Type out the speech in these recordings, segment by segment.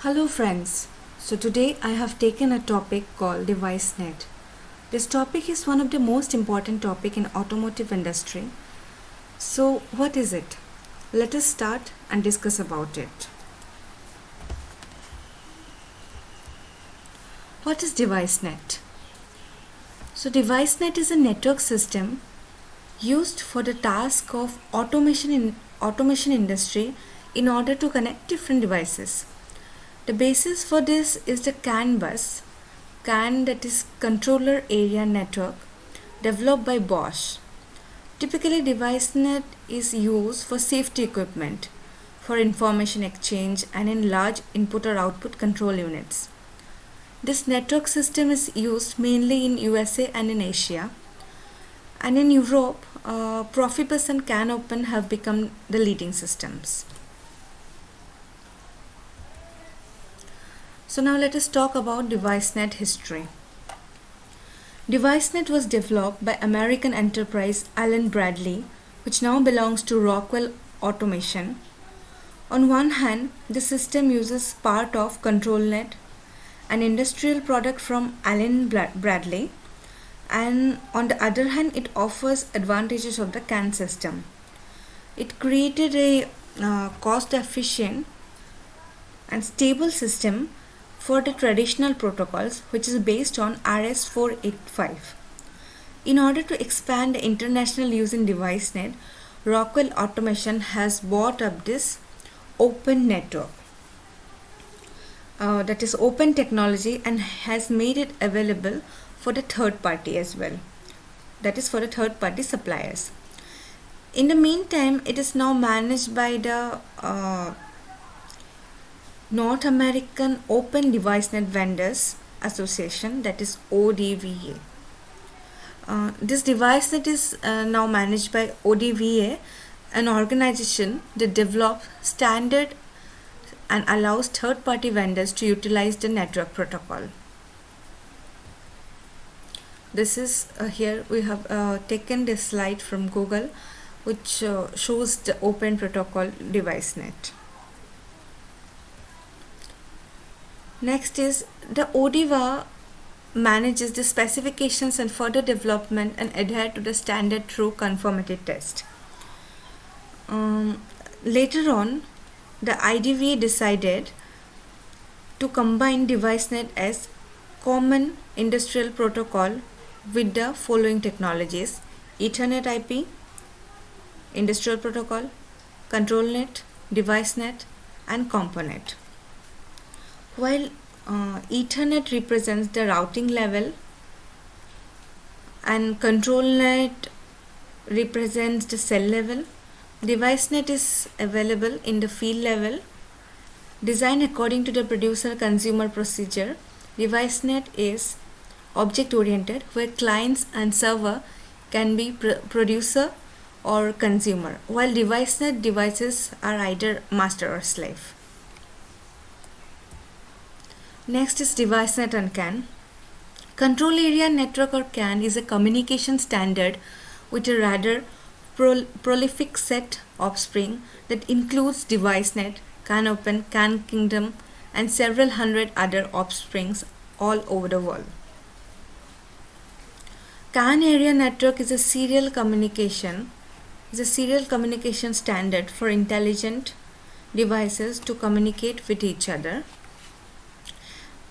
Hello friends. So today I have taken a topic called DeviceNet. This topic is one of the most important topic in automotive industry. So what is it? Let us start and discuss about it. What is DeviceNet? So DeviceNet is a network system used for the task of automation industry in order to connect different devices. The basis for this is the CAN bus, CAN, that is Controller Area Network, developed by Bosch. Typically, DeviceNet is used for safety equipment, for information exchange, and in large input or output control units. This network system is used mainly in USA and in Asia. And in Europe, Profibus and CANopen have become the leading systems. So now let us talk about DeviceNet history. DeviceNet was developed by American enterprise Allen-Bradley, which now belongs to Rockwell Automation. On one hand, the system uses part of ControlNet, an industrial product from Allen-Bradley, and on the other hand, it offers advantages of the CAN system. It created a cost-efficient and stable system for the traditional protocols, which is based on RS-485. In order to expand the international use in DeviceNet, Rockwell Automation has bought up this open network, that is open technology, and has made it available for the third party as well, that is for the third party suppliers. In the meantime, it is now managed by the North American Open DeviceNet Vendors Association, that is ODVA. This DeviceNet is now managed by ODVA, an organization that develops standard and allows third-party vendors to utilize the network protocol. This is here we have taken this slide from Google, which shows the open protocol DeviceNet. Next is the ODVA manages the specifications and further development and adhere to the standard through conformity test. Later on, the IDVA decided to combine DeviceNet as common industrial protocol with the following technologies: Ethernet IP, industrial protocol, ControlNet, DeviceNet, and CompoNet. While Ethernet represents the routing level and ControlNet represents the cell level, DeviceNet is available in the field level. Designed according to the producer-consumer procedure, DeviceNet is object-oriented, where clients and server can be producer or consumer, while DeviceNet devices are either master or slave. Next is DeviceNet and CAN. Control Area Network, or CAN, is a communication standard with a rather prolific set offspring that includes DeviceNet, CANopen, CAN Kingdom, and several hundred other offsprings all over the world. CAN Area Network is a serial communication standard for intelligent devices to communicate with each other.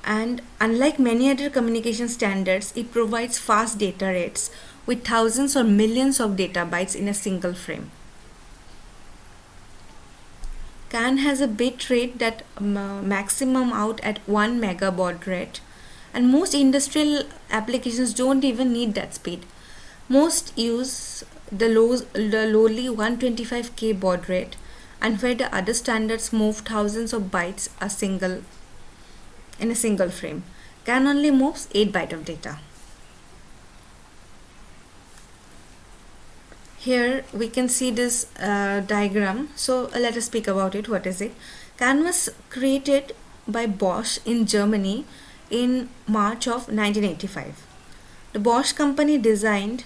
And unlike many other communication standards, it provides fast data rates with thousands or millions of data bytes in a single frame. CAN has a bit rate that maximum out at 1 mega baud rate, and most industrial applications don't even need that speed. Most use the lowly 125K baud rate, and where the other standards move thousands of bytes in a single frame. CAN only moves 8 bytes of data. Here we can see this diagram. So let us speak about it. What is it? CAN was created by Bosch in Germany in March of 1985. The Bosch company design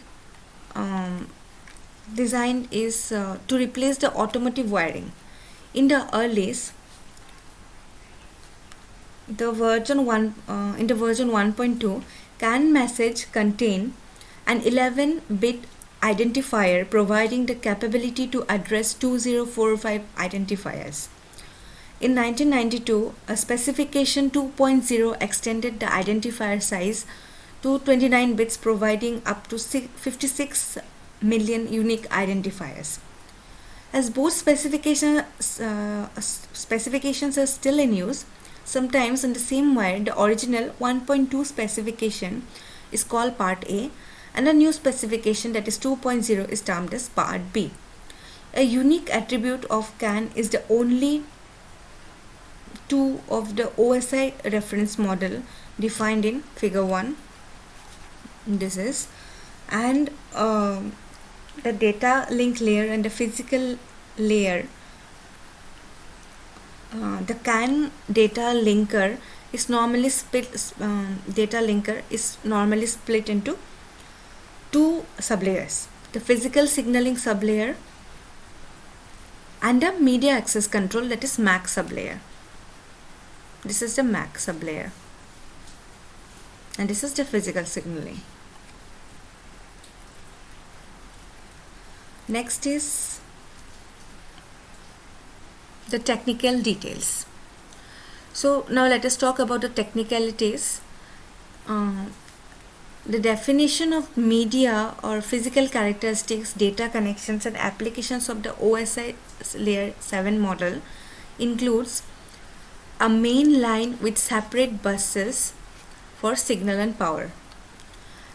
is to replace the automotive wiring. In the early the version 1 in the version 1.2, CAN message contain an 11-bit identifier providing the capability to address 2045 identifiers. In 1992, a specification 2.0 extended the identifier size to 29 bits, providing up to 56 million unique identifiers. As both specifications are still in use, sometimes in the same wire, the original 1.2 specification is called Part A, and a new specification, that is 2.0, is termed as Part B. A unique attribute of CAN is the only two of the OSI reference model defined in Figure 1. This is, and the data link layer and the physical layer. The CAN data linker is normally split. Into two sublayers: the physical signaling sublayer and a media access control, that is MAC sublayer. This is the MAC sublayer, and this is the physical signaling. Next is the technical details. So now let us talk about the technicalities. The definition of media or physical characteristics, data connections and applications of the OSI layer 7 model includes a main line with separate buses for signal and power.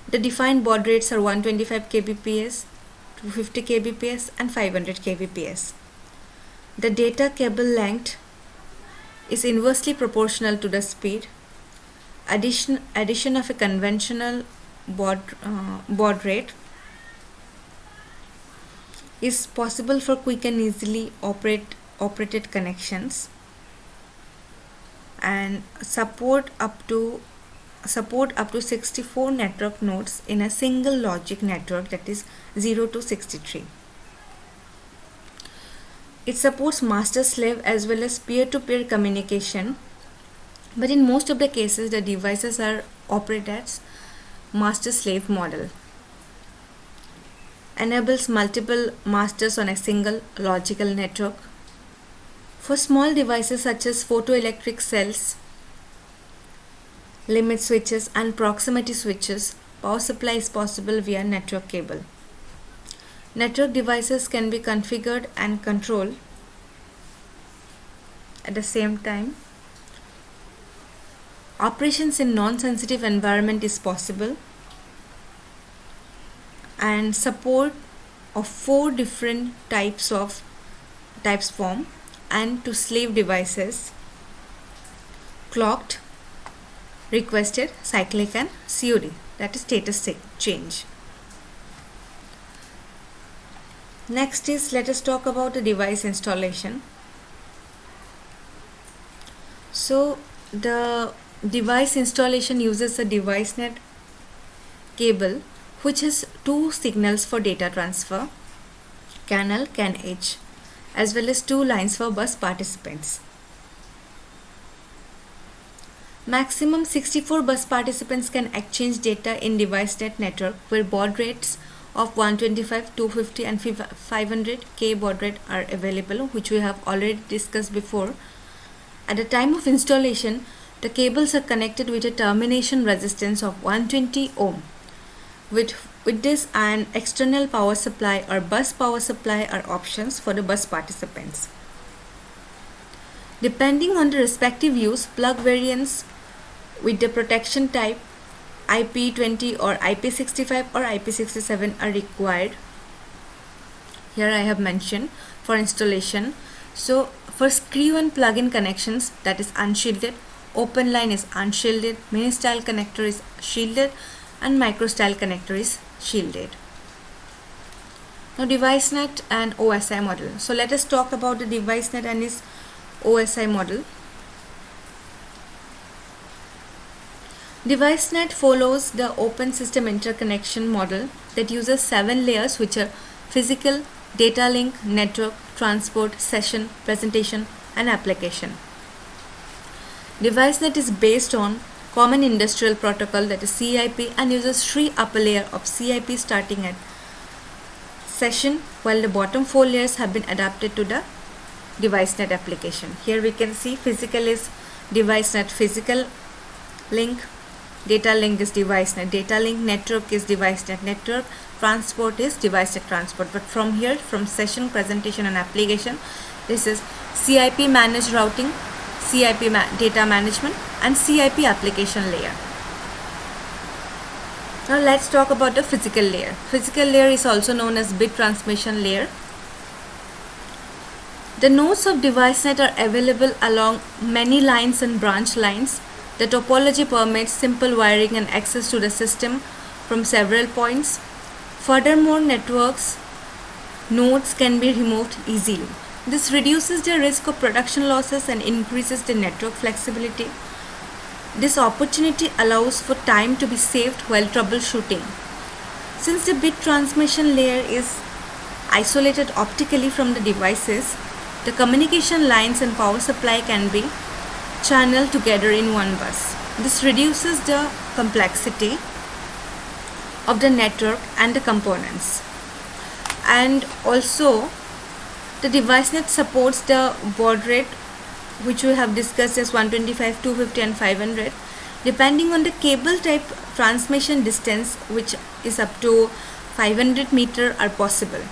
The defined baud rates are 125 kbps, 250 kbps and 500 kbps. The data cable length is inversely proportional to the speed. Addition of a conventional baud rate is possible for quick and easily operated connections, and support up to 64 network nodes in a single logic network, that is 0 to 63. It supports master-slave as well as peer-to-peer communication, but in most of the cases the devices are operated as master-slave model. Enables multiple masters on a single logical network. For small devices such as photoelectric cells, limit switches and proximity switches, power supply is possible via network cable. Network devices can be configured and controlled at the same time. Operations in non-sensitive environment is possible, and support of 4 different types form, and to slave devices: clocked, requested, cyclic and COD, that is status change. Next is, let us talk about the device installation. So the device installation uses a DeviceNet cable which has 2 signals for data transfer, CAN-L, CAN-H, as well as 2 lines for bus participants. Maximum 64 bus participants can exchange data in DeviceNet network, where baud rates of 125, 250 and 500 K baud rate are available, which we have already discussed before. At the time of installation, the cables are connected with a termination resistance of 120 ohm. With this, an external power supply or bus power supply are options for the bus participants. Depending on the respective use, plug variants with the protection type IP20 or IP65 or IP67 are required. Here I have mentioned for installation. So for screw and plug-in connections, that is unshielded, open line is unshielded, mini style connector is shielded, and micro style connector is shielded. Now DeviceNet and OSI model. So let us talk about the DeviceNet and its OSI model. DeviceNet follows the open system interconnection model that uses 7 layers, which are physical, data link, network, transport, session, presentation and application. DeviceNet is based on Common Industrial Protocol, that is CIP, and uses 3 upper layer of CIP starting at session, while the bottom 4 layers have been adapted to the DeviceNet application. Here we can see physical is DeviceNet physical link, data link is DeviceNet data link, network is DeviceNet network, transport is DeviceNet transport. But from here, from session, presentation and application, this is CIP managed routing, CIP data management, and CIP application layer. Now let's talk about the physical layer. Physical layer is also known as bit transmission layer. The nodes of DeviceNet are available along many lines and branch lines. The topology permits simple wiring and access to the system from several points. Furthermore, networks nodes can be removed easily. This reduces the risk of production losses and increases the network flexibility. This opportunity allows for time to be saved while troubleshooting. Since the bit transmission layer is isolated optically from the devices, the communication lines and power supply can be channeled together in one bus. This reduces the complexity of the network and the components. And also, the DeviceNet supports the baud rate, which we have discussed as 125, 250 and 500. Depending on the cable type, transmission distance, which is up to 500 meter, are possible.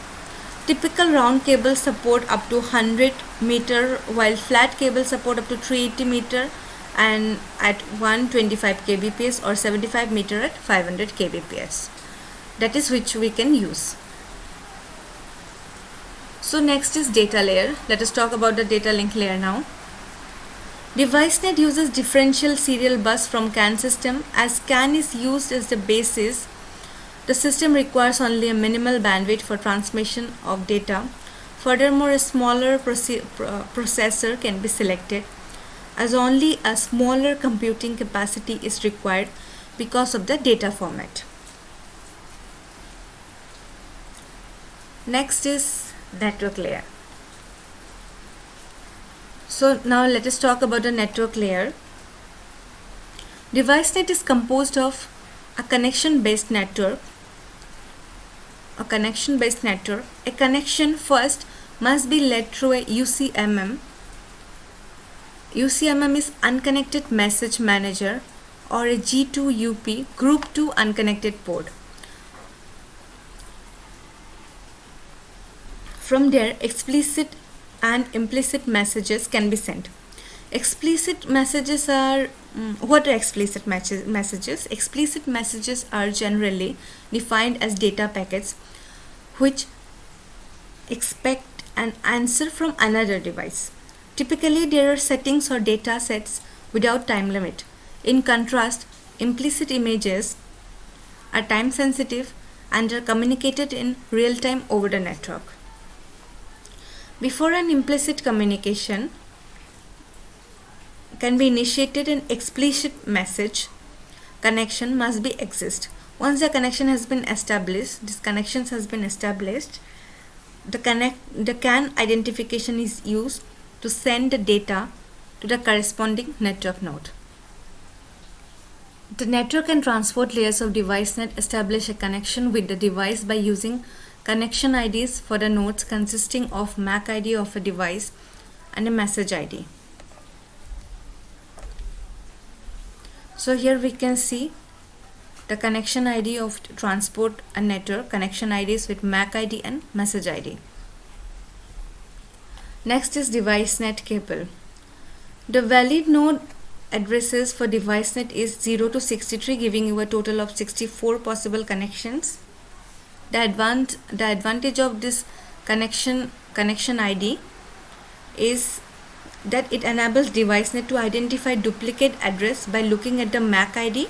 Typical round cables support up to 100 meter, while flat cables support up to 380 meter and at 125 kbps, or 75 meter at 500 kbps. That is which we can use. So next is data layer. Let us talk about the data link layer now. DeviceNet uses differential serial bus from CAN system. As CAN is used as the basis, the system requires only a minimal bandwidth for transmission of data. Furthermore, a smaller processor can be selected, as only a smaller computing capacity is required because of the data format. Next is network layer. So now let us talk about the network layer. DeviceNet is composed of a connection-based network. A connection first must be led through a UCMM. UCMM is Unconnected Message Manager, or a G2UP, Group 2 Unconnected Port. From there, explicit and implicit messages can be sent. Explicit messages are what are explicit messages? Explicit messages are generally defined as data packets which expect an answer from another device. Typically, there are settings or data sets without time limit. In contrast, implicit images are time sensitive and are communicated in real time over the network. Before an implicit communication can be initiated, an explicit message connection must be exist. Once the connection has been established, the CAN identification is used to send the data to the corresponding network node. The network and transport layers of DeviceNet establish a connection with the device by using connection IDs for the nodes consisting of MAC ID of a device and a message ID. So here we can see the connection ID of transport and network, connection IDs with MAC ID and message ID. Next is DeviceNet cable. The valid node addresses for DeviceNet is 0 to 63, giving you a total of 64 possible connections. The advantage of this connection ID is that it enables DeviceNet to identify duplicate address by looking at the MAC ID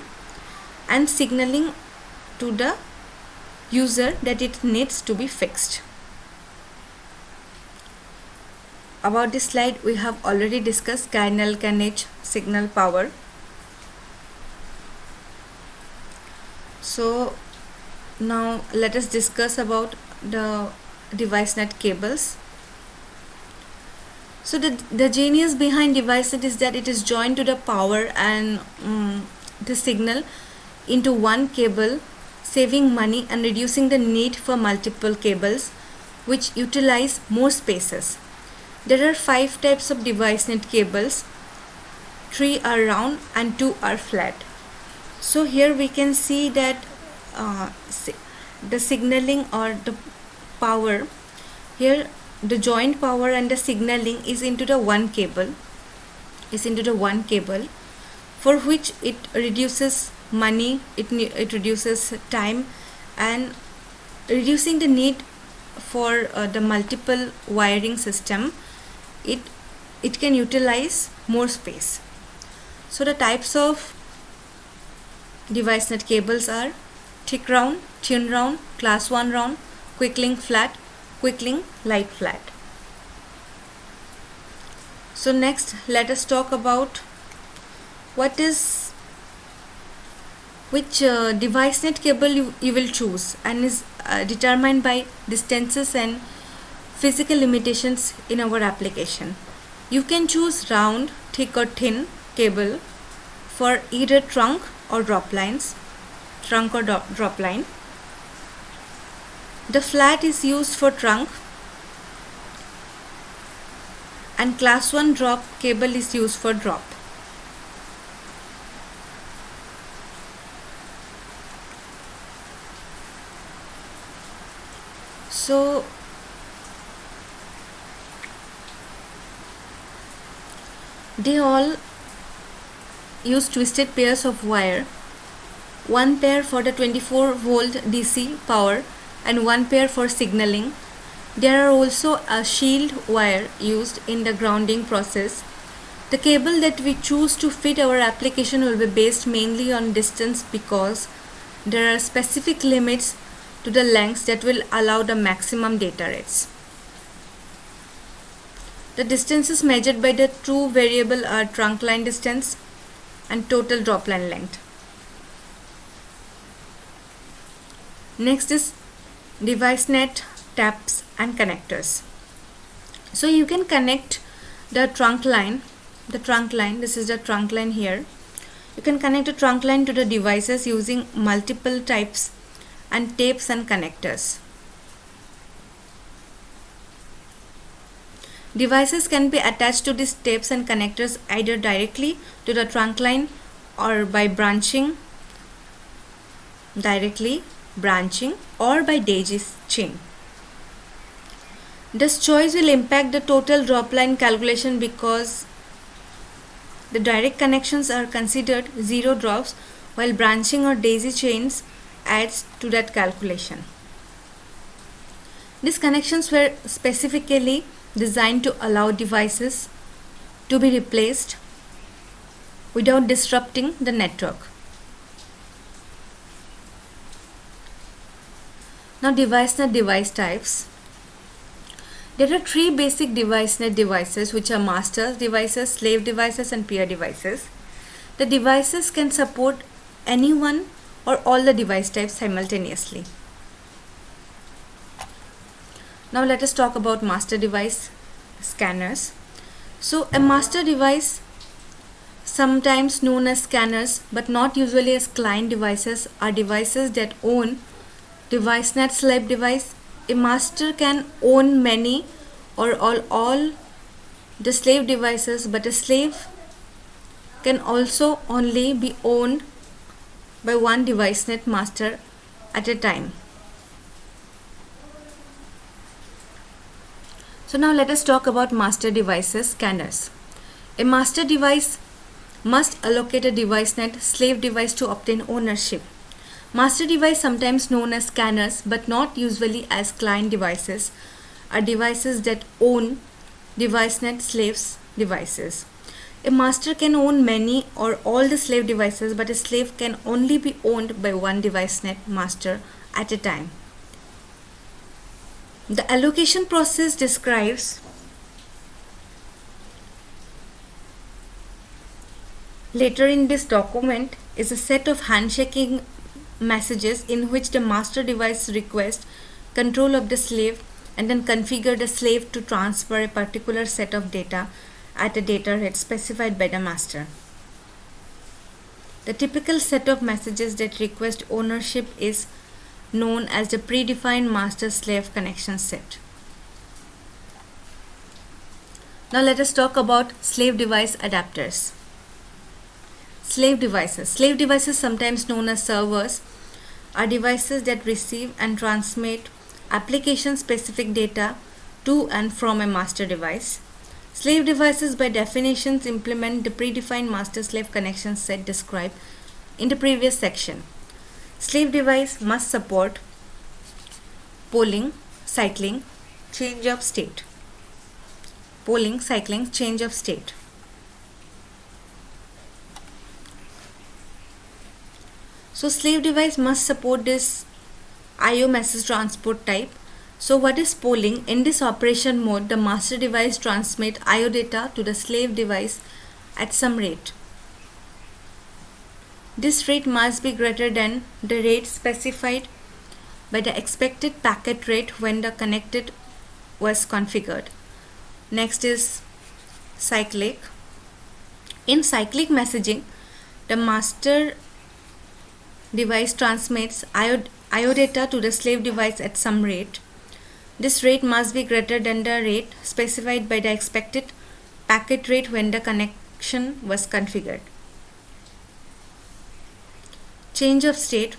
and signaling to the user that it needs to be fixed. About this slide, we have already discussed CAN, L, CAN, H, signal power. So now let us discuss about the DeviceNet cables. So the genius behind DeviceNet is that it is joined to the power and the signal into one cable, saving money and reducing the need for multiple cables, which utilize more spaces. There are 5 types of DeviceNet cables. 3 are round and 2 are flat. So here we can see that the signaling or the power, here the joint power and the signaling is into the one cable, for which it reduces money, it reduces time, and reducing the need for the multiple wiring system. It can utilize more space. So the types of DeviceNet cables are thick round, thin round, class 1 round, quick link flat, quick link light flat. So next let us talk about which DeviceNet cable you will choose, and is determined by distances and physical limitations in our application. You can choose round, thick or thin cable for either trunk or drop line. The flat is used for trunk, and class 1 drop cable is used for drop. So they all use twisted pairs of wire, one pair for the 24-volt DC power and one pair for signaling. There are also a shield wire used in the grounding process. The cable that we choose to fit our application will be based mainly on distance, because there are specific limits to the lengths that will allow the maximum data rates. The distances measured by the two variable are trunk line distance and total drop line length. Next is DeviceNet taps and connectors. So you can connect the trunk line, this is the trunk line here. You can connect the trunk line to the devices using multiple types and tapes and connectors. Devices can be attached to these tapes and connectors either directly to the trunk line or by branching, or by daisy chain. This choice will impact the total drop line calculation, because the direct connections are considered 0 drops, while branching or daisy chains adds to that calculation. These connections were specifically designed to allow devices to be replaced without disrupting the network. Now DeviceNet device types. There are 3 basic DeviceNet devices, which are master devices, slave devices and peer devices. The devices can support any one or all the device types simultaneously. Now let us talk about master device scanners. So a master device, sometimes known as scanners but not usually as client devices, are devices that own DeviceNet slave device. A master can own many or all the slave devices, but a slave can also only be owned by one DeviceNet master at a time. So now let us talk about master devices scanners. A master device must allocate a DeviceNet slave device to obtain ownership. Master device, sometimes known as scanners but not usually as client devices, are devices that own DeviceNet slaves devices. A master can own many or all the slave devices, but a slave can only be owned by one DeviceNet master at a time. The allocation process describes later in this document is a set of handshaking messages in which the master device requests control of the slave and then configure the slave to transfer a particular set of data at a data rate specified by the master. The typical set of messages that request ownership is known as the predefined master-slave connection set. Now let us talk about slave device adapters. Slave devices. Slave devices, sometimes known as servers, are devices that receive and transmit application-specific data to and from a master device. Slave devices by definition implement the predefined master-slave connection set described in the previous section. Slave device must support polling, cycling, change of state. Polling, cycling, change of state. So slave device must support this IO message transport type. So what is polling? In this operation mode, the master device transmits IO data to the slave device at some rate. This rate must be greater than the rate specified by the expected packet rate when the connected was configured. Next is cyclic. In cyclic messaging, the master device transmits IO data to the slave device at some rate. This rate must be greater than the rate specified by the expected packet rate when the connection was configured. Change of state.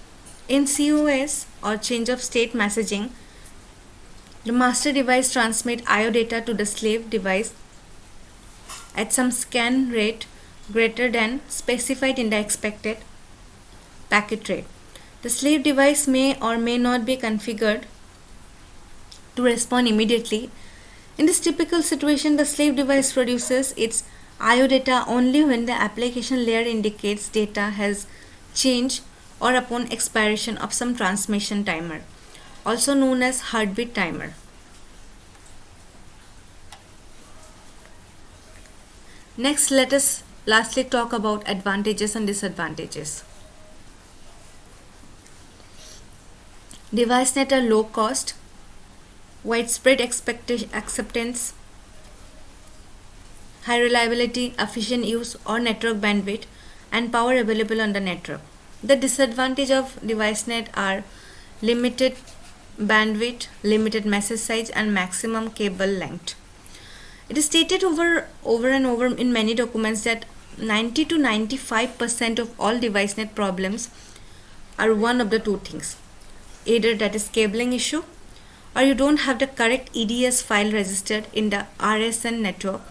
In COS or change of state messaging, the master device transmits IO data to the slave device at some scan rate greater than specified in the expected packet rate. The slave device may or may not be configured to respond immediately. In this typical situation, the slave device produces its IO data only when the application layer indicates data has changed or upon expiration of some transmission timer, also known as heartbeat timer. Next, let us lastly talk about advantages and disadvantages. DeviceNet are low cost, widespread acceptance, high reliability, efficient use or network bandwidth, and power available on the network. The disadvantage of DeviceNet are limited bandwidth, limited message size, and maximum cable length. It is stated over and over in many documents that 90 to 95% of all DeviceNet problems are one of the two things. Either that is cabling issue, or you don't have the correct EDS file registered in the RS network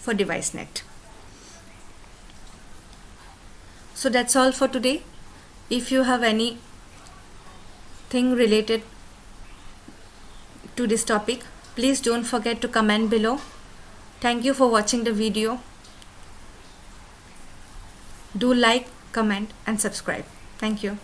for DeviceNet. So that's all for today. If you have anything related to this topic, please don't forget to comment below. Thank you for watching the video. Do like, comment and subscribe. Thank you.